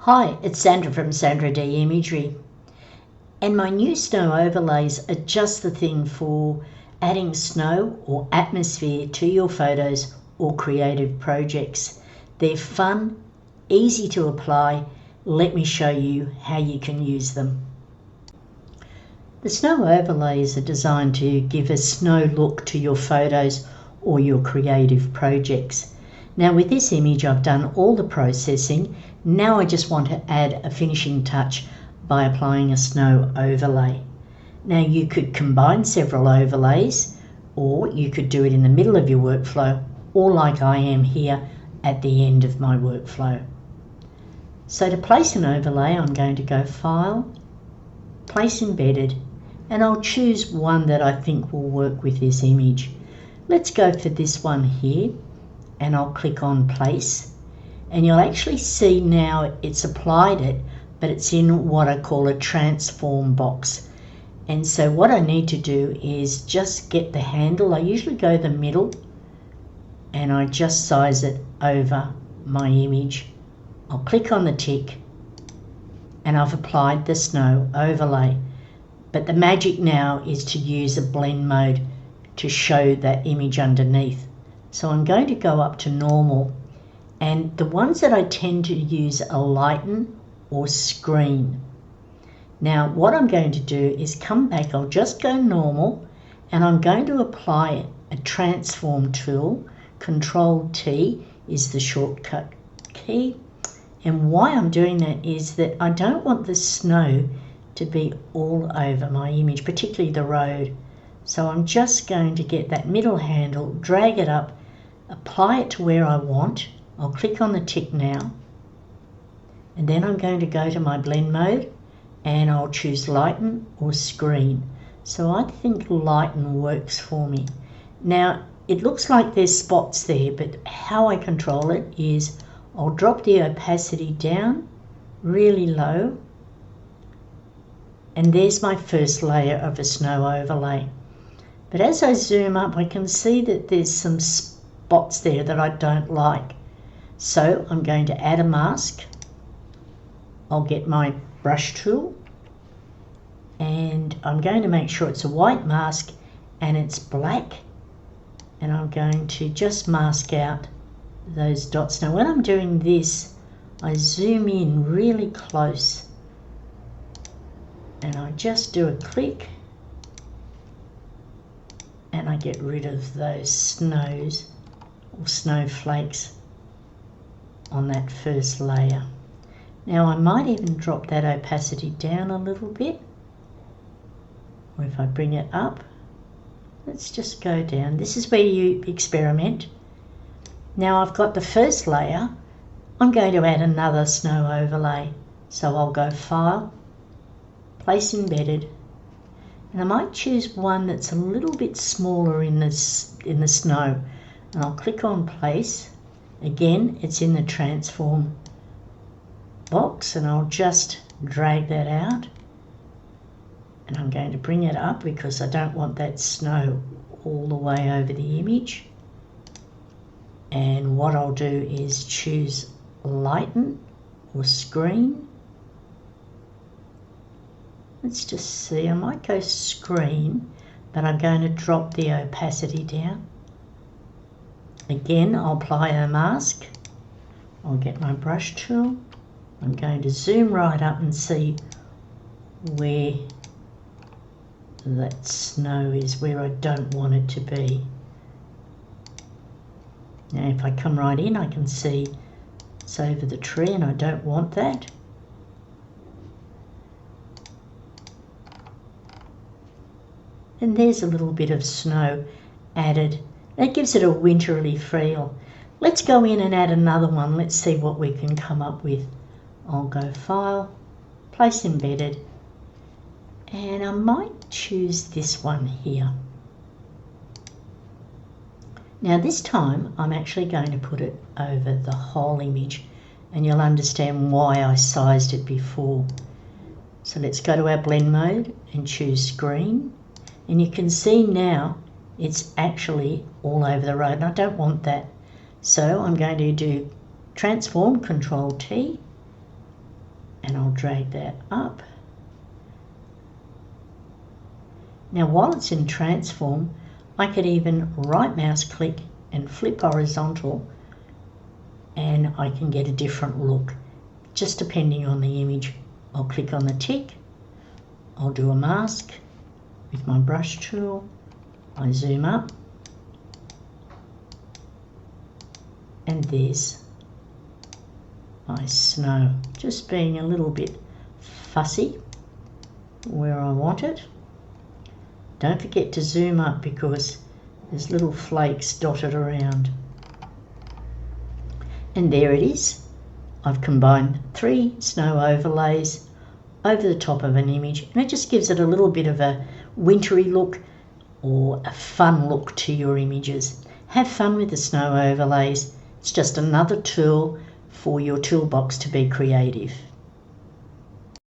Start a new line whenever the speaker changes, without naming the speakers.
Hi, it's Sandra from SandraD Imagery, and my new snow overlays are just the thing for adding snow or atmosphere to your photos or creative projects. They're fun, easy to apply. Let me show you how you can use them. The snow overlays are designed to give a snow look to your photos or your creative projects. Now with this image I've done all the processing. Now I just want to add a finishing touch by applying a snow overlay. Now you could combine several overlays, or you could do it in the middle of your workflow, or like I am here at the end of my workflow. So to place an overlay, I'm going to go File, Place Embedded, and I'll choose one that I think will work with this image. Let's go for this one here, and I'll click on Place, and you'll actually see now it's applied it, but it's in what I call a transform box. And so what I need to do is just get the handle. I usually go the middle, and I just size it over my image. I'll click on the tick, and I've applied the snow overlay. But the magic now is to use a blend mode to show that image underneath. So I'm going to go up to normal, and the ones that I tend to use are lighten or screen. Now what I'm going to do is come back, I'll just go normal, and I'm going to apply a transform tool. Control T is the shortcut key, and why I'm doing that is that I don't want the snow to be all over my image, particularly the road. So I'm just going to get that middle handle, drag it up, apply it to where I want. I'll click on the tick now, and then I'm going to go to my blend mode, and I'll choose lighten or screen. So I think lighten works for me. Now it looks like there's spots there, but how I control it is I'll drop the opacity down really low, and there's my first layer of a snow overlay. But as I zoom up, I can see that there's some spots there that I don't like. So I'm going to add a mask. I'll get my brush tool, and I'm going to make sure it's a white mask and it's black, and I'm going to just mask out those dots. Now when I'm doing this, I zoom in really close, and I just do a click, and I get rid of those snows or snowflakes on that first layer. Now I might even drop that opacity down a little bit, or if I bring it up, let's just go down. This is where you experiment. Now I've got the first layer. I'm going to add another snow overlay, so I'll go File, Place Embedded, and I might choose one that's a little bit smaller in the snow, and I'll click on Place. Again, it's in the transform box, and I'll just drag that out, and I'm going to bring it up because I don't want that snow all the way over the image. And what I'll do is choose lighten or screen. Let's just see, I might go screen, but I'm going to drop the opacity down. Again, I'll apply a mask. I'll get my brush tool. I'm going to zoom right up and see where that snow is, where I don't want it to be. Now if I come right in, I can see it's over the tree, and I don't want that. And there's a little bit of snow added. That gives it a winterly feel. Let's go in and add another one. Let's see what we can come up with. I'll go File, Place Embedded, and I might choose this one here. Now this time I'm actually going to put it over the whole image, and you'll understand why I sized it before. So let's go to our blend mode and choose screen, and you can see now it's actually all over the road, and I don't want that. So I'm going to do transform, Control T, and I'll drag that up. Now while it's in transform, I could even right mouse click and flip horizontal, and I can get a different look just depending on the image. I'll click on the tick, I'll do a mask with my brush tool, I zoom up, and there's my snow, just being a little bit fussy where I want it. Don't forget to zoom up because there's little flakes dotted around. And there it is. I've combined 3 snow overlays over the top of an image, and it just gives it a little bit of a wintry look or a fun look to your images. Have fun with the snow overlays. It's just another tool for your toolbox to be creative.